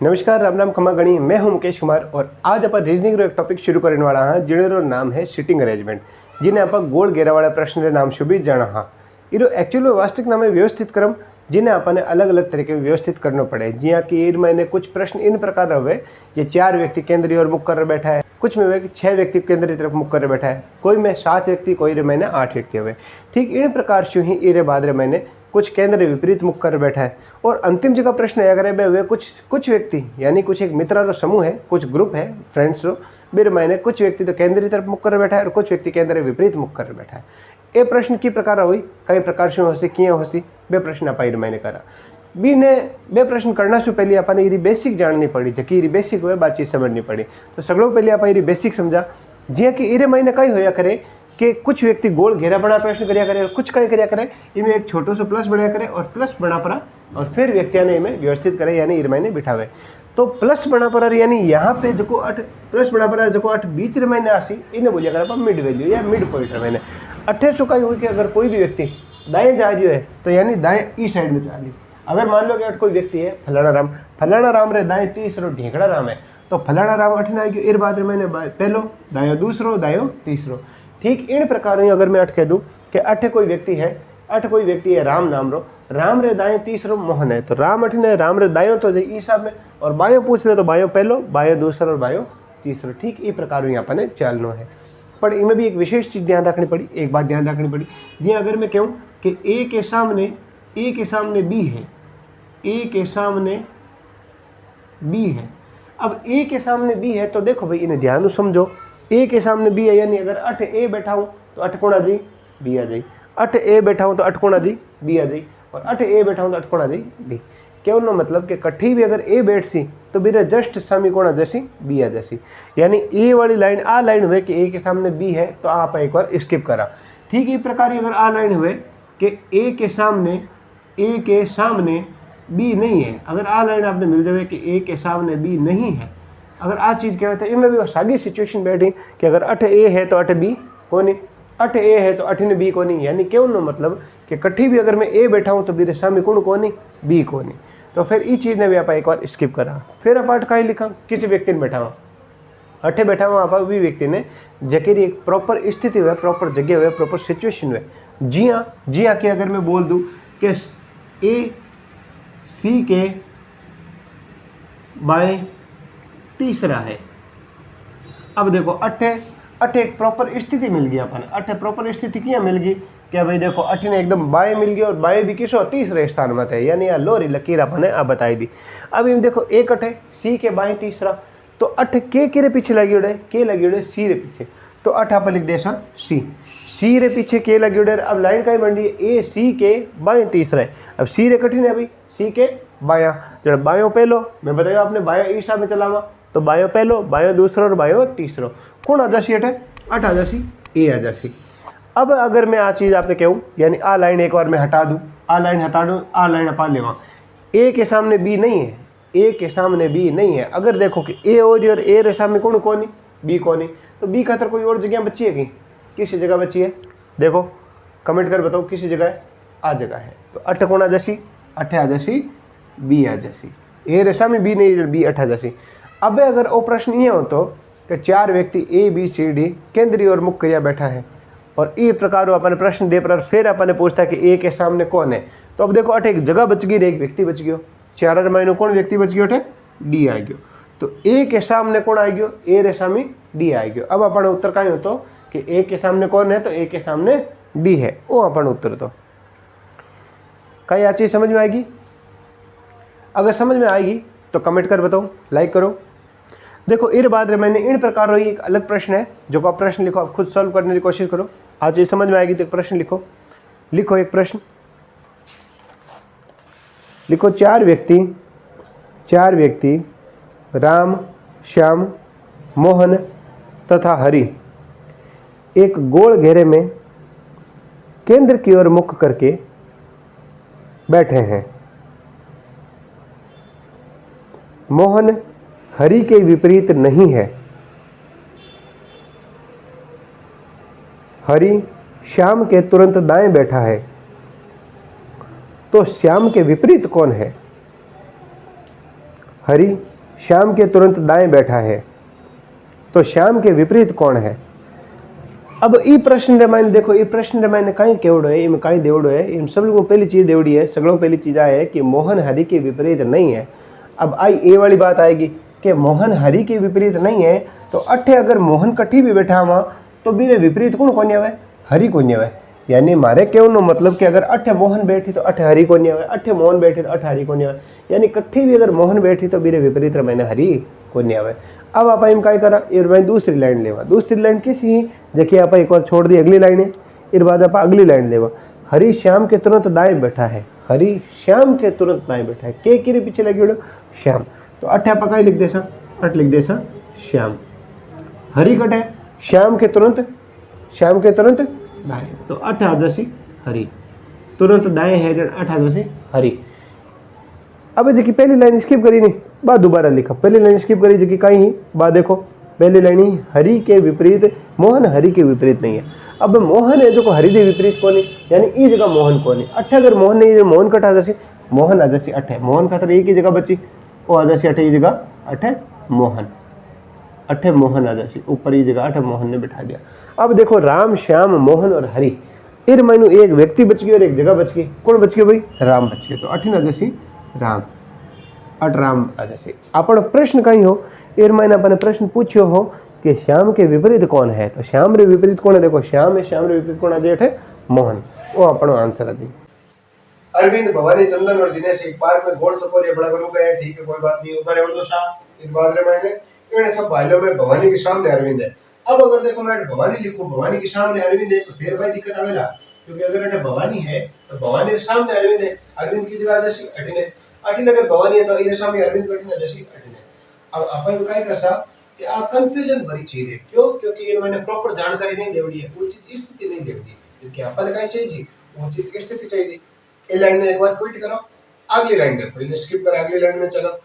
नमस्कार, राम राम खमा गणी। मैं हूं मुकेश कुमार और आज आप रीजनिंग रो एक टॉपिक शुरू करने वाला हाँ जिणो नाम है सीटिंग अरेंजमेंट, जिन्हें आप गोल घेरा वाला प्रश्न के नाम से भी जाना हाँ। इरो एक्चुअल में वास्तविक नाम है व्यवस्थित क्रम, जिन्हें आपने अलग अलग तरीके व्यवस्थित करना पड़े। जिया कि मैंने कुछ प्रश्न इन प्रकार हुए ये 4 व्यक्ति केंद्रीय और मुख कर बैठा है, कुछ में हुए कि 6 व्यक्ति केंद्रीय तरफ मुख कर बैठा है, कोई में 7 व्यक्ति, कोई रे मैंने 8 व्यक्ति हुए। ठीक इन प्रकार से ही इरे बाद रे मैंने कुछ केंद्र विपरीत मुख कर बैठा है। और अंतिम जगह प्रश्न है अगर वे कुछ व्यक्ति यानी कुछ एक मित्र समूह है, कुछ ग्रुप है फ्रेंड्स रो, मेरे मैंने कुछ व्यक्ति तो केंद्रीय तरफ मुख कर बैठा है और कुछ व्यक्ति केंद्र विपरीत मुख कर बैठा है। ये प्रश्न की प्रकार हुई कई प्रकार से होसी किए होसी बे प्रश्न आप मैंने करा बी ने बे प्रश्न करना से पहले अपने ये बेसिक जाननी पड़ी थी कि बेसिक हुए बात चीज समझनी पड़ी। तो सगलों पहले आप ये बेसिक समझा जिया कि इरे महीने कई होया करे कि कुछ व्यक्ति गोल घेरा बना प्रश्न करिया करे और कुछ कई करिया करे इनमें एक छोटो सो प्लस बढ़िया करे और प्लस बना पड़ा और फिर व्यक्तिया ने इनमें व्यवस्थित करे यानी इरे महीने बिठावे। तो प्लस बना पर यानी यहाँ पे जो 8 प्लस बना पर जो 8 बीच महीने आसी इन्हें बोलिया कर मिड वैल्यू या मिड पॉइंट मैंने 28 का हुई कि अगर कोई भी व्यक्ति दाएं जा रही है तो यानी दाएं ई साइड में चला ली। अगर मान लो कि कोई व्यक्ति है फलाना राम रे दाएं 30 रो ढींकड़ा राम है तो फलाना राम अठन आ गयो एर बाद मैंने पहलो दायो दूसरो दायो तीसरो। ठीक इन प्रकार अगर मैं अठ कह दूँ कि अठ कोई व्यक्ति है राम नाम रो, राम रे दाएं तीसरो मोहन है तो राम अठने राम रे दायो तो ई हिसाब में और बायो पूछ रहे तो बायो पहलो बायो दूसरो और बायो तीसरो। ठीक ये प्रकार यहाँ पर चलना है। पर इनमें भी एक विशेष चीज़ ध्यान रखनी पड़ी, एक बात ध्यान रखनी पड़ी जी अगर मैं कहूँ कि ए के सामने बी है, ए के सामने बी है। अब ए के सामने बी है तो देखो भाई इन्हें ध्यान समझो, ए के सामने बी है यानी अगर 8 ए बैठा हूँ तो 8 कोणा जी बी आ जाए, 8 ए बैठा हूँ तो 8 कोणा जी बी आ जाए और 8 ए बैठा हूँ तो 8 कोणा जी बी। क्यों ना मतलब कि कट्ठी भी अगर ए बैठ सी तो मेरा जस्ट सामी कोणा जैसी बी आ जैसी यानी ए वाली लाइन आ लाइन हुए कि ए के सामने बी है तो आप एक बार स्किप करा। ठीक इस प्रकार अगर आ लाइन हुए कि ए के सामने बी नहीं है, अगर आ लाइन आपने मिल जाए कि ए के सामने बी नहीं है, अगर आ चीज़ क्या होता है इनमें भी सागी सिचुएशन बैठी कि अगर 8 ए है तो 8 बी कोनी, 8 ए है तो 8 ने बी कोनी यानी क्यों ना मतलब कि कट्ठी भी अगर मैं ए बैठा हूँ तो मेरे सामने कौन कोनी बी कोनी। तो फिर इस चीज़ ने भी आप एक बार स्किप करा। फिर आप 8 का ही लिखा किसी व्यक्ति ने बैठा हुआ 8 बैठा हुआ आप भी व्यक्ति ने जकेरी एक प्रॉपर स्थिति हुआ, प्रॉपर जगह हुआ, प्रॉपर सिचुएशन हुआ। जी हाँ कि अगर मैं बोल दूँ कि ए सी के बाएं तीसरा है। अब देखो 8 एक प्रॉपर स्थिति मिल गई अपन, 8 प्रॉपर स्थिति क्या मिल गई क्या भाई देखो 8 ने एकदम बाएं मिल गई और बाएं भी किसो तीसरे स्थान में थे यानी यहाँ लोरी लकीर अपन ने बताई दी। अब इन देखो एक 8 सी के बाएं तीसरा तो 8 के पीछे लगी उड़े के लगी उड़े सी रे पीछे तो 8 आप लिख दे सी रे पीछे के लगी उड़े। अब लाइन का ही बन रही है ए सी के बाएं तीसरा है। अब सी रे कठिन है भाई सी के बाया जब बायो पहलो मैं बताया आपने बाया ई हिसाब में चलावा तो बायो पहलो बायो दूसरो और बायो तीसरो कौन आ जासी 8 आ जासी ए आ जासी। अब अगर मैं आ चीज़ आपने कहूँ यानी आ लाइन एक बार मैं हटा दूँ, आ लाइन हटा दूँ, आ लाइन अपा लेवा ए के सामने बी नहीं है, ए के सामने बी नहीं है। अगर देखो कि ए और ए रे सामने कौन कोनी बी कोनी तो बी का कोई और जगह बची है कि किसी जगह बची है देखो कमेंट कर बताओ किसी जगह है आ जगह है तो 8 कौन आ जासी 8 आ जासी बी आ जासी ए रे सामने बी नहीं बी 8 आ जासी। अब अगर वो प्रश्न ये हो तो कि 4 व्यक्ति ए बी सी डी केंद्रीय और मुख्य क्रिया बैठा है और ये प्रकार अपने प्रश्न दे पर फिर अपने पूछता है कि ए के सामने कौन है। तो अब देखो 8 एक जगह बच गई एक व्यक्ति बच गयो, 4 महीनों कौन व्यक्ति बच गयो 8 डी आ गयो तो ए के सामने कौन आ गयो ए रे सामने डी आ गयो। अब अपन उत्तर का हो तो कि ए के सामने कौन है तो ए के सामने डी है वो अपन उत्तर तो कई आ चीज़ समझ में आएगी। अगर समझ में आएगी तो कमेंट कर बताओ, लाइक करो। देखो इस बाद मैंने इन प्रकार रही एक अलग प्रश्न है जो आप प्रश्न लिखो, आप खुद सॉल्व करने की कोशिश करो। आज ये समझ में आएगी तो एक प्रश्न लिखो एक प्रश्न लिखो। 4 व्यक्ति राम श्याम मोहन तथा हरि एक गोल घेरे में केंद्र की ओर मुख करके बैठे हैं। मोहन हरि के विपरीत नहीं है, हरि श्याम के तुरंत दाएं बैठा है, तो श्याम के विपरीत कौन है? हरी श्याम के तुरंत दाएं बैठा है, तो श्याम के विपरीत कौन है? अब ई प्रश्न रे मायने देखो, ई प्रश्न रे मायने कई केवड़ो है, इनमें कई देवड़ो है, इन सब लोगों पहली चीज देवड़ी है, सगलों पहली चीज आ है कि मोहन हरि के विपरीत नहीं है। अब आई ये वाली बात आएगी कि मोहन हरि के विपरीत नहीं है, तो अठे अगर मोहन कठी भी बैठा हुआ तो बीरे विपरीत कौन कोनी आवे? हरि कोनी आवे। यानी मारे कहनो मतलब कि अगर अठे मोहन बैठी तो अठे हरि कोनी आवे, अठे मोहन बैठी तो अठे हरि कोनी आवे, यानी कठी भी अगर मोहन बैठी तो बीरे विपरीत रे मायने हरि कोनी आवे। अब आप इन काय करा, इर भाई दूसरी लाइन लेवा, दूसरी लाइन किसी देखिए आप एक बार छोड़ दी अगली लाइन है, इर बाद आप अगली लाइन लेवा, हरि श्याम के तुरंत दाएं बैठा है, हरि श्याम के तुरंत दाएं बैठा है, के किरे पीछे लगी श्याम, तो अठे आप कई लिख देसा, अठ लिख देसा श्याम, हरि कटे श्याम के तुरंत दाएं, तो अठ आ जैसी हरि, तुरंत दाएं है जन अठ आ जैसी हरि। अब जी पहली लाइन स्किप करी नहीं, बाद दोबारा लिखा, पहली लाइन स्किप करी जी कहीं ही, बाद देखो पहली लाइन ही हरि के विपरीत, मोहन हरि के विपरीत नहीं है। अब मोहन है जो हरि के विपरीत कौन है, यानी ई जगह मोहन कौन है, अठे अगर मोहन नहीं, मोहन कट आ जैसी, मोहन आ जैसी अठे, मोहन खातर एक ही जगह बची, वो आ जैसी अठे, जगह अठे मोहन, अठे मोहन आ जैसी, ऊपर ये जगह अठे मोहन ने बिठा दिया। अब देखो राम श्याम मोहन और हरि, इन मायनू एक व्यक्ति बच गई और एक जगह बच गई, कौन बच गई भाई? राम बच गए, तो अठी ना जैसी राम, अट राम आ जैसे। अपन प्रश्न कहीं हो, एर मायने अपन प्रश्न पूछ्यो हो कि श्याम के विपरीत कौन है, तो श्याम रे विपरीत कौन है? देखो श्याम है, श्याम रे विपरीत कौन आ जाए? मोहन, वो अपन आंसर आ जाए। अरविंद भवानी चंदन और दिनेश एक पार्क में गोल चकोर बड़ा ग्रुप है, ठीक है कोई बात नहीं, ऊपर है और दोषा इस बात रे मायने इन सब भाइयों में भवानी के सामने अरविंद है। अब अगर देखो मैं भवानी लिखूं, भवानी के सामने अरविंद है, तो फिर भाई दिक्कत आवेला, क्योंकि अगर अटे भवानी है तो भवानी के सामने अरविंद है, अरविंद की जगह जैसी अठिने, अठिने अगर भवानी है तो ये सामने अरविंद बैठना जैसी अठिने। अब अपन काय करसा कि आ कंफ्यूजन भरी चीज है, क्यों? क्योंकि ये मैंने प्रॉपर जानकारी नहीं देवड़ी है, उचित स्थिति नहीं देवड़ी, क्योंकि अपन काय चाहिए उचित स्थिति चाहिए। ये लाइन में एक बार क्विट करो, अगली लाइन देखो, इन्हें स्किप कर अगली लाइन में चलो।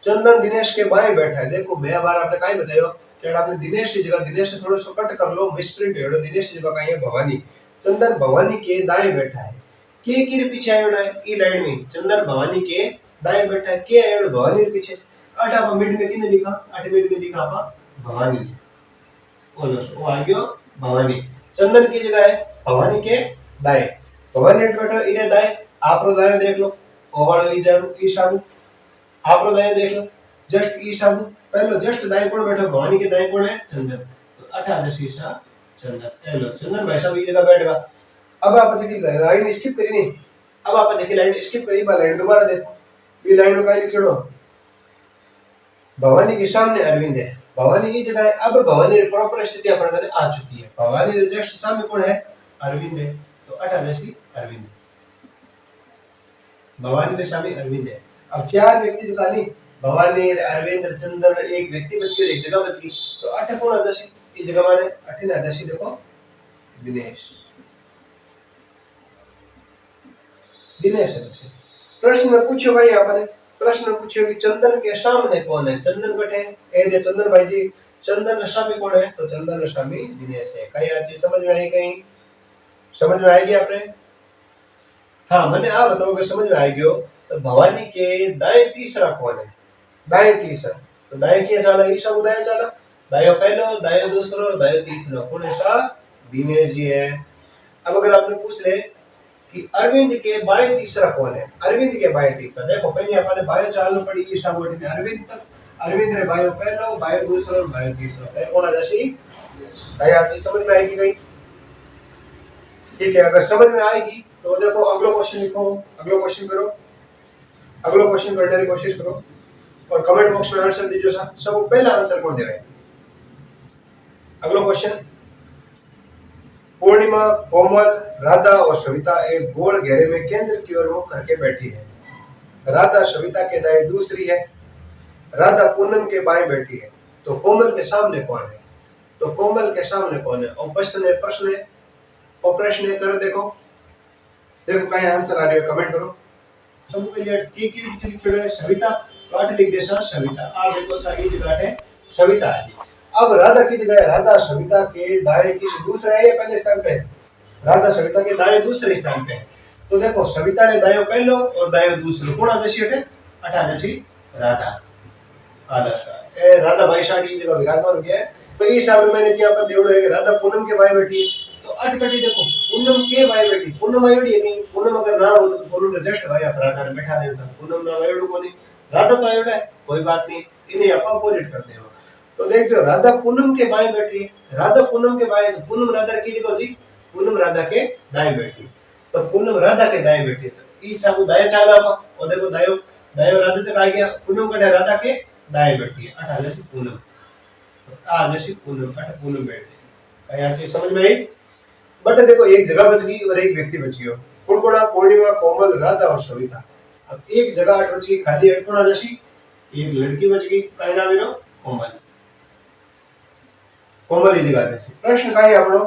चंदन दिनेश के बाएं बैठा है, देखो मैं बार आपने काय बतायो कि आपने दिनेश की जगह, दिनेश से थोड़ा सा कट कर लो, मिसप्रिंट है, दिनेश की जगह काय है भवानी, चंदन भवानी के दाएं बैठा है, के किरे पीछे आयोड़ा है, ई लाइन में चंदन भवानी के दाएं बैठा है, के आयोड़ा भवानी के पीछे, अठ आप मिड में किने लिखा, अठ मिड में लिखा आप भवानी, ओ आ गयो भवानी, चंदन की जगह है भवानी के दाएं, भवानी बैठा इरे दाएं, आप रो दाएं देख लो, ओ वालो ई जाओ ई साबु, आप रो दाएं देख लो, जस्ट ई साबु, पहले जस्ट दाएं कौन बैठा, भवानी के दाएं कौन है? चंदन, तो 18 शीशा चंदन, हेलो चंदन भाई साहब ये जगह बैठेगा। अब आप जी लाइन स्किप करी नहीं, अब आप जी लाइन स्किप करी, बा लाइन दोबारा देखो, ये लाइन में काय लिखियो, भवानी के सामने अरविंद है, भवानी की जगह है। अब भवानी प्रॉपर स्थिति अपन ने आ चुकी है, भवानी रे जस्ट सामने कौन है? अरविंद है, तो 18 अरविंद, भवानी के सामने अरविंद है। अब चार व्यक्ति जो कहानी भवानी अरविंद चंदन, एक व्यक्ति बच गई, एक जगह बच गई, तो अठ कौन आ जैसी, इस जगह माने अठिन आ जैसी, देखो दिनेश, दिनेश है। प्रश्न में पूछो भाई, आपने प्रश्न में पूछो कि चंदन के सामने कौन है? चंदन बैठे ए दे चंदन भाई जी, चंदन स्वामी कौन है? तो चंदन स्वामी दिनेश है। कहीं आ चीज समझ में आई? कहीं समझ में आएगी आपने? हाँ मैंने आ बताओ कि समझ में आएगी हो। तो भवानी के दाएं तीसरा कौन है? दाएं तीसरा, तो दाएं क्या चाला? ईशा को दाएं चाला, दाएं पहलो, दाएं दूसरो और दाएं तीसरो, कौन है? दिनेश जी है। अब अगर आपने पूछ ले कि अरविंद के बाएं तीसरा कौन है? अरविंद के बाएं तीसरा, देखो पहले अपने बाएं चालू पड़ी ईशा बोटी ने अरविंद तक, अरविंद रे बाएं पहलो, बाएं दूसरो और बाएं तीसरो, फिर कौन आ जासी? कहीं आ चीज समझ में आएगी? कहीं ठीक है। अगर समझ में आएगी तो देखो अगला क्वेश्चन लिखो, अगला क्वेश्चन करो, अगला क्वेश्चन करने की कोशिश करो और कमेंट बॉक्स में आंसर दीजिए। सब पहला आंसर कौन देवे? अगला क्वेश्चन, पूर्णिमा, कोमल, राधा और सविता एक गोल घेरे में केंद्र की ओर मुख करके बैठी है। राधा सविता के दाएं दूसरी है, राधा पूनम के बाएं बैठी है, तो कोमल के सामने कौन है? तो कोमल के सामने कौन है? और प्रश्न है, प्रश्न है, और प्रश्न करो, देखो देखो कहीं आंसर आ रही है, कमेंट करो। सब पहले की लिखियो है सविता, तो 8 लिख दे सविता, आ देखो सही जगह है सविता है। अब राधा की जगह, राधा सविता के दाएं किसी दूसरा है, पहले स्थान पे, राधा सविता के दाएं दूसरे स्थान पे है। तो देखो सविता ने दाएं पहलो और दाएं दूसरो, कौन आ जैसी हटे? 18 जैसी राधा आदर्श ए राधा भाई साड़ी जगह विराजमान हो गया है। तो इस हिसाब से मैंने यहाँ पर देवड़ो है कि राधा पूनम के भाई बैठी है। तो अटकटी देखो पूनम के भाई बैठी पूनम आई बैठी है नहीं पूनम अगर ना हो तो पूनम ने जस्ट भाई आप राधा ने बैठा देता पूनम ना आयोडो को नहीं राधा तो आयोडा है कोई बात नहीं इन्हें आप अपोजिट करते हो। तो देखो राधा पूनम के भाई बैठी राधा पूनम के भाई तो पूनम राधा की जगह जी पूनम राधा के दाएं बैठी तो पूनम राधा के दाएं बैठी तो इस हिसाब दाएं चाल और देखो दायो दायो राधा तक आ गया पूनम कटे राधा के दाएं बैठी है अठ जैसी पूनम आ जैसी पूनम अठ पूनम बैठ गई यहाँ चीज समझ में आई। बट देखो एक जगह बच गई और एक व्यक्ति बच गया कुड़कुड़ा पूर्णिमा कोमल राधा और सविता। अब एक जगह अट बच गई खाली अटकुड़ा जैसी एक लड़की बच गई कहीं ना मिलो कोमल कोमल ही दिखा जैसी। प्रश्न का है अपनो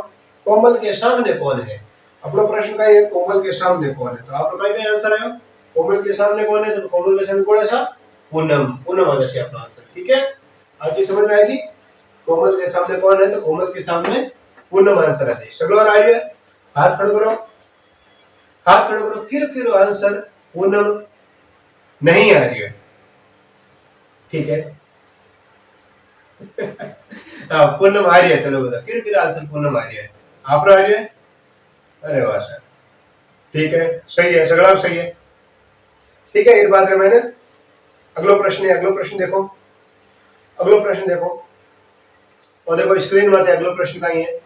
कोमल के सामने कौन है अपनो प्रश्न का है कोमल के सामने कौन है तो आप लोग का आंसर है कोमल के सामने कौन है तो कोमल के सामने कौन है सा पूनम पूनम आ जाए अपना आंसर ठीक है आज ये समझ में आएगी कोमल के सामने कौन है तो कोमल के सामने पूनम आंसर आ जाए। सगलो आ रही है हाथ खड़े करो किर आंसर पूनम नहीं आ रही है ठीक है पूनम आ रही है चलो बता किर आंसर पूनम आ रही है आप आ रही है अरे वाह सर ठीक है सही है सगड़ा सही है ठीक है इस बात में मैंने अगलो प्रश्न देखो और देखो स्क्रीन में अगलो प्रश्न कहीं है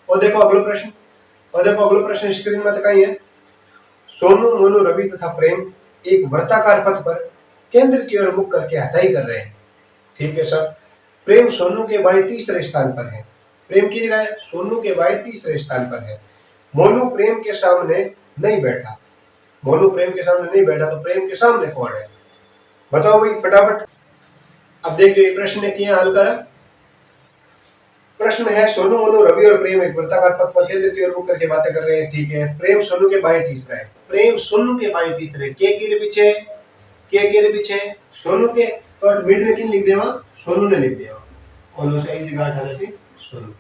और देखो अगलो प्रश्न स्क्रीन में कहीं है सोनू मोनू रवि तथा प्रेम एक वृत्ताकार पथ पर केंद्र की ओर मुख करके हथाई कर रहे हैं ठीक है सर। प्रेम सोनू के बाएं तीसरे स्थान पर है प्रेम की जगह सोनू के बाएं तीसरे स्थान पर है मोनू प्रेम के सामने नहीं बैठा तो प्रेम के सामने कौन है बताओ भाई फटाफट। अब देखिए ये प्रश्न ने किया हल करा प्रश्न है सोनू मोनू रवि और प्रेम एक वृत्ताकार पथ पर केंद्र की ओर मुख करके बातें कर रहे हैं ठीक है। प्रेम सोनू के बाएं तीसरा है के पीछे सोनू के तो मिड में किन लिख देवा सोनू ने लिख दिया और सही जगह हटा दे सोनू।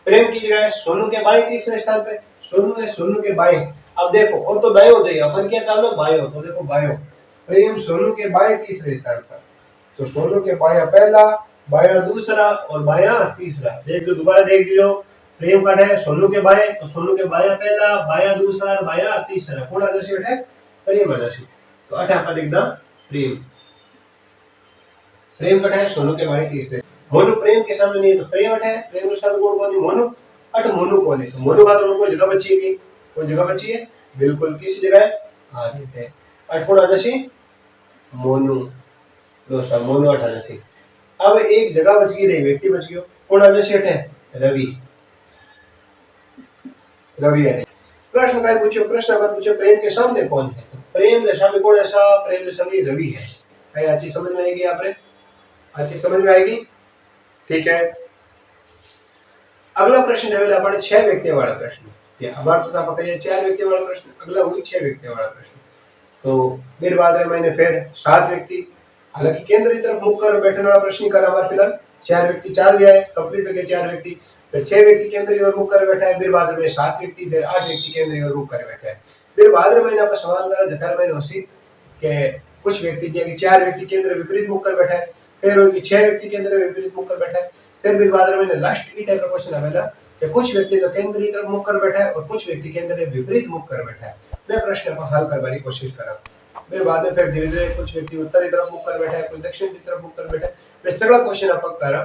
प्रेम की जगह है सोनू के बाएं तीसरे स्थान पे सोनू है सोनू के बाएं। अब देखो और तो दाएं हो जाएगा अपन क्या चालो बाएं हो तो देखो बाएं प्रेम सोनू के बाएं तीसरे स्थान पर तो सोनू के बायां पहला बायां दूसरा और बायां तीसरा देख लो दोबारा देख लीजिए प्रेम का है सोनू के बाएं तो सोनू के बायां पहला बायां दूसरा और बायां तीसरा कौन आ जैसे है प्रेम आ जैसे तो अठा पर एकदम प्रेम कट है सोनू के बाएं तीसरे मोनू प्रेम के सामने नहीं है तो प्रेम अट है प्रेम के सामने कौन है मोनू अट मोनू कौन है तो मोनू का तो कोई जगह बची है बिल्कुल किस जगह है हाँ ठीक है अट कौन आ जैसे मोनू दोस्तों मोनू अट आ जैसे। अब एक जगह बच गई रही व्यक्ति बच गयो कौन आ जैसे है रवि है। प्रश्न का पूछो प्रेम के सामने कौन है तो प्रेम के सामने कौन ऐसा प्रेम के सामने रवि है अच्छी समझ में आएगी यहाँ पर अच्छी समझ में आएगी ठीक है। अगला प्रश्न है अपने 6 व्यक्ति वाला प्रश्न ये अबार तो आप करिए 4 व्यक्ति वाला प्रश्न अगला हुई 6 व्यक्ति वाला प्रश्न तो मेरे बाद मैंने फिर 7 व्यक्ति हालांकि केंद्र की तरफ मुख कर बैठने वाला प्रश्न कर हमारे फिलहाल 4 व्यक्ति 4 गया है कंप्लीट हो गए 4 व्यक्ति फिर 6 व्यक्ति केंद्र की ओर मुख कर बैठा है फिर बाद में 7 व्यक्ति फिर 8 व्यक्ति केंद्र की ओर मुख कर बैठा है फिर बाद में मैंने आपका सवाल करा जकर मैंने उसी के कुछ व्यक्ति दिया कि 4 व्यक्ति केंद्र विपरीत मुख कर बैठा है फिर उनकी 6 व्यक्ति केंद्र विपरीत मुख कर बैठा है फिर बाद में मैंने लास्ट ई टाइप का क्वेश्चन आवेला कि कुछ व्यक्ति तो केंद्र की तरफ मुख कर बैठा है और कुछ व्यक्ति केंद्र विपरीत मुख कर बैठा है मैं प्रश्न को हल करने की कोशिश करा फिर बाद में फिर धीरे धीरे कुछ व्यक्ति उत्तर की तरफ मुख कर बैठा है कुछ दक्षिण की तरफ मुख कर बैठा है मैं सगला क्वेश्चन आप करा